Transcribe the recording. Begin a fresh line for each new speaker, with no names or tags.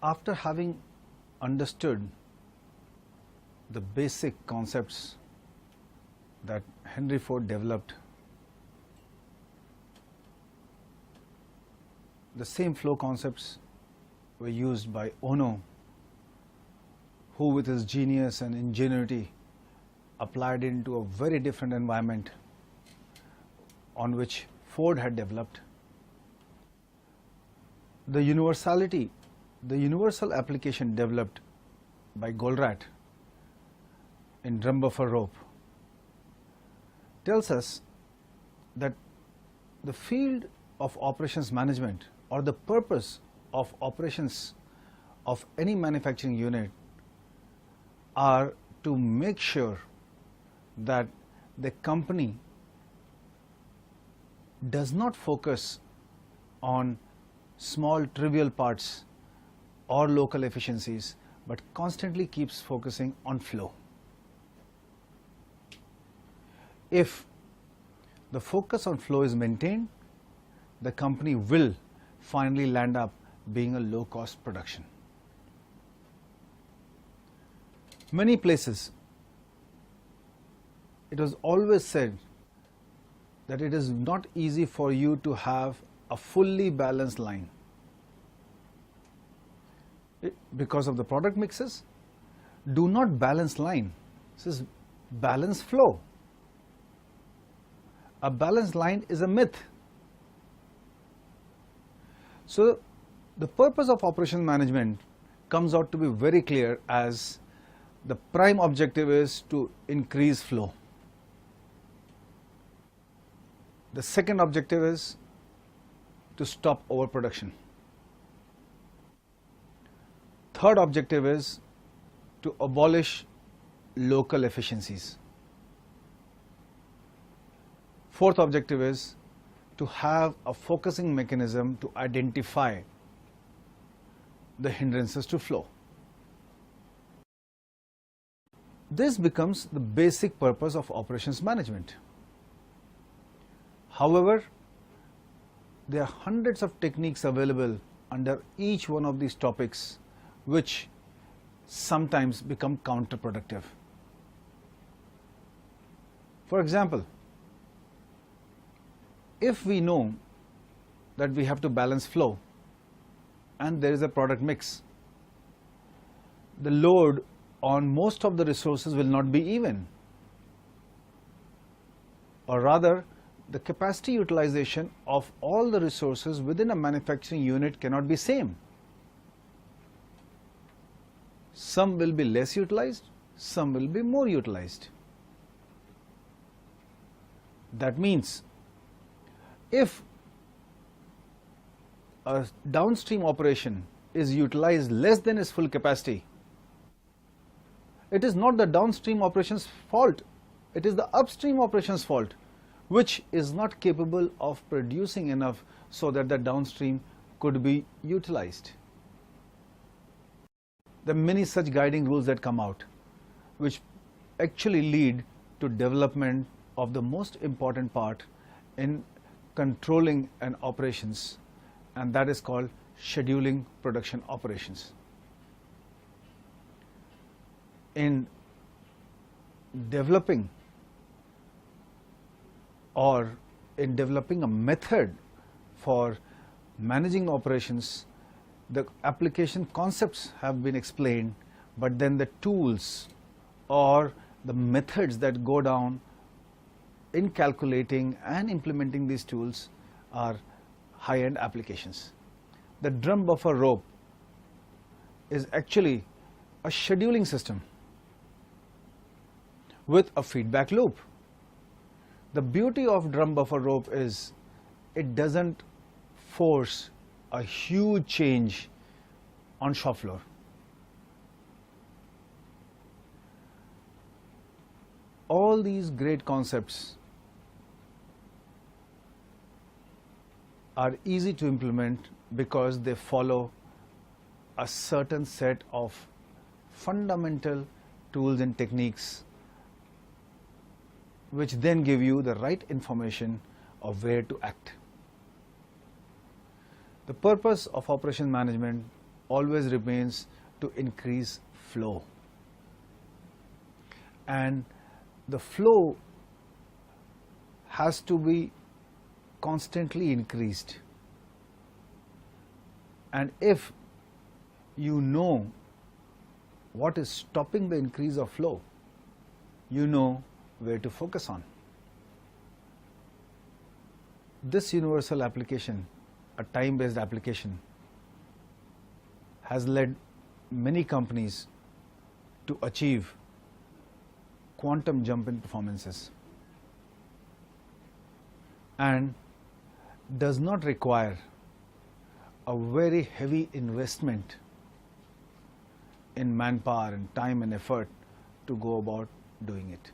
After having understood the basic concepts that Henry Ford developed, the same flow concepts were used by Ohno, who with his genius and ingenuity applied into a very different environment on which Ford had developed. The universal application developed by Goldratt in drum buffer rope tells us that the field of operations management or the purpose of operations of any manufacturing unit are to make sure that the company does not focus on small trivial parts or local efficiencies, but constantly keeps focusing on flow. If the focus on flow is maintained, the company will finally land up being a low-cost production. Many places, it was always said that it is not easy for you to have a fully balanced line because of the product mixes. Do not balance line, this is balance flow. A balanced line is a myth. So the purpose of operations management comes out to be very clear as the prime objective is to increase flow. The second objective is to stop overproduction. Third objective is to abolish local efficiencies. Fourth objective is to have a focusing mechanism to identify the hindrances to flow. This becomes the basic purpose of operations management. However, there are hundreds of techniques available under each one of these topics which sometimes become counterproductive. For example, if we know that we have to balance flow and there is a product mix, the load on most of the resources will not be even, or rather the capacity utilization of all the resources within a manufacturing unit cannot be same. Some will be less utilized, some will be more utilized. That means if a downstream operation is utilized less than its full capacity, it is not the downstream operations fault, it is the upstream operations fault, which is not capable of producing enough so that the downstream could be utilized. There are many such guiding rules that come out, which actually lead to development of the most important part in controlling an operations, and that is called scheduling production operations. In developing a method for managing operations, the application concepts have been explained, but then the tools or the methods that go down in calculating and implementing these tools are high-end applications. The drum buffer rope is actually a scheduling system with a feedback loop. The beauty of drum buffer rope is it doesn't force a huge change on shop floor. All these great concepts are easy to implement because they follow a certain set of fundamental tools and techniques which then give you the right information of where to act. The purpose of operation management always remains to increase flow. And the flow has to be constantly increased. And if you know what is stopping the increase of flow, you know where to focus on. This universal application, a time-based application, has led many companies to achieve quantum jump in performances, and does not require a very heavy investment in manpower and time and effort to go about doing it.